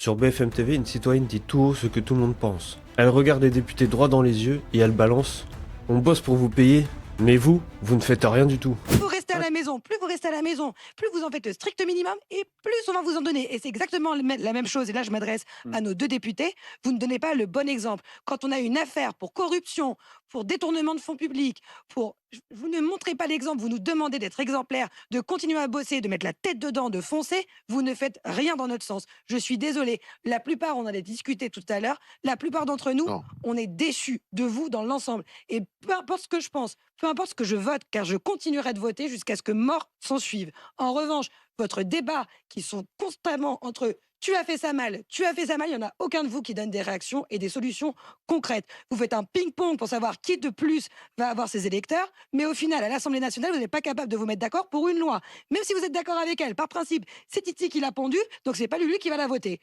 Sur BFM TV, une citoyenne dit tout haut ce que tout le monde pense. Elle regarde les députés droit dans les yeux et elle balance. On bosse pour vous payer, mais vous ne faites rien du tout. Vous restez à la maison, plus vous restez à la maison, plus vous en faites le strict minimum et plus on va vous en donner. Et c'est exactement la même chose. Et là, je m'adresse à nos deux députés. Vous ne donnez pas le bon exemple. Quand on a une affaire pour corruption, pour détournement de fonds publics, vous ne montrez pas l'exemple, vous nous demandez d'être exemplaires, de continuer à bosser, de mettre la tête dedans, de foncer, vous ne faites rien dans notre sens. Je suis désolée, la plupart, on en a discuté tout à l'heure, la plupart d'entre nous, Non. on est déçus de vous dans l'ensemble. Et peu importe ce que je pense, peu importe ce que je vote, car je continuerai de voter jusqu'à ce que mort s'en suive. En revanche, votre débat qui sont constamment entre tu as fait ça mal, tu as fait ça mal, il n'y en a aucun de vous qui donne des réactions et des solutions concrètes. Vous faites un ping-pong pour savoir qui de plus va avoir ses électeurs, mais au final, à l'Assemblée nationale, vous n'êtes pas capable de vous mettre d'accord pour une loi. Même si vous êtes d'accord avec elle, par principe, c'est Titi qui l'a pondue, donc c'est pas lui qui va la voter.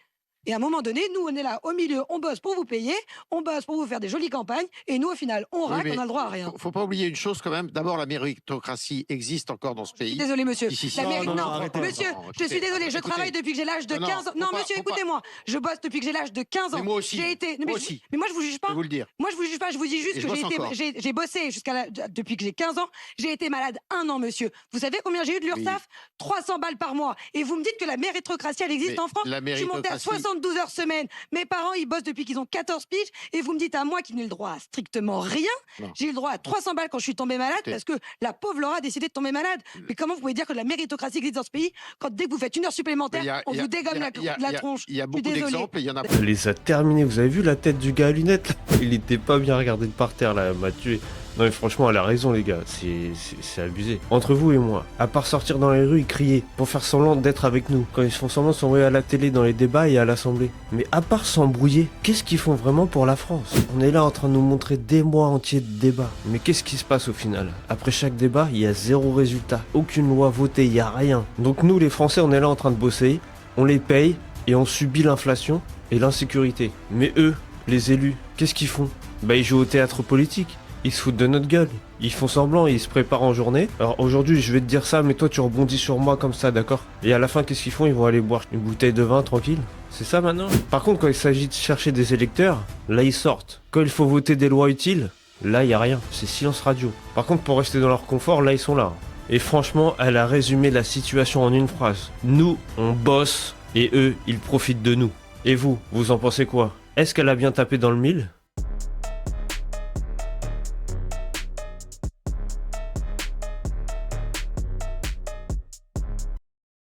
Et à un moment donné, nous, on est là au milieu, on bosse pour vous payer, on bosse pour vous faire des jolies campagnes, et nous, au final, on racle, on a le droit à rien. Faut pas oublier une chose quand même. D'abord, la méritocratie existe encore dans ce pays. Désolé, monsieur. Si, si, La si. mairie- Non, non, non, arrêtez. monsieur, Non, je suis désolé, je écoutez. travaille depuis que j'ai l'âge de Non, non, 15 ans. faut Non, pas- monsieur, faut pas- écoutez-moi. Je bosse depuis que j'ai l'âge de 15 ans. Mais moi aussi. J'ai été. Moi aussi. Mais moi, je vous juge Je pas. peux vous le dire. Moi, je vous juge pas, je vous dis juste Et que je bosse encore. j'ai bossé depuis que j'ai 15 ans. J'ai été malade 1 an, monsieur. Vous savez combien j'ai eu de l'URSSAF 300 balles par mois. Et vous me dites que la méritocratie, elle existe Mais en France la Je suis montée à méritocratie- 72 heures semaine. Mes parents, ils bossent depuis qu'ils ont 14 piges. Et vous me dites à moi qui n'ai le droit à strictement rien. Non. J'ai eu le droit à 300 balles quand je suis tombée malade Écoutez. parce que la pauvre Laura a décidé de tomber malade. Mais comment vous pouvez dire que la méritocratie existe dans ce pays quand dès que vous faites une heure supplémentaire, on vous dégomme la tronche Il y a Je suis beaucoup désolée. d'exemples et il y en a. Elle les a terminés, vous avez vu la tête du gars à lunettes là. Il était pas bien regardé par terre là, elle m'a tué. Non mais franchement elle a raison les gars, c'est abusé. Entre vous et moi, à part sortir dans les rues et crier, pour faire semblant d'être avec nous, quand ils font semblant de s'envoyer à la télé dans les débats et à l'Assemblée. Mais à part s'embrouiller, qu'est-ce qu'ils font vraiment pour la France? On est là en train de nous montrer des mois entiers de débats. Mais qu'est-ce qui se passe au final? Après chaque débat, il y a zéro résultat, aucune loi votée, il y a rien. Donc nous les Français on est là en train de bosser, on les paye et on subit l'inflation et l'insécurité. Mais eux, les élus, qu'est-ce qu'ils font? Bah ils jouent au théâtre politique. Ils se foutent de notre gueule. Ils font semblant et ils se préparent en journée. Alors aujourd'hui, je vais te dire ça, mais toi, tu rebondis sur moi comme ça, d'accord? Et à la fin, qu'est-ce qu'ils font? Ils vont aller boire une bouteille de vin tranquille. C'est ça maintenant? Par contre, quand il s'agit de chercher des électeurs, là, ils sortent. Quand il faut voter des lois utiles, là, il y a rien. C'est silence radio. Par contre, pour rester dans leur confort, là, ils sont là. Et franchement, elle a résumé la situation en une phrase. Nous, on bosse et eux, ils profitent de nous. Et vous en pensez quoi? Est-ce qu'elle a bien tapé dans le mille?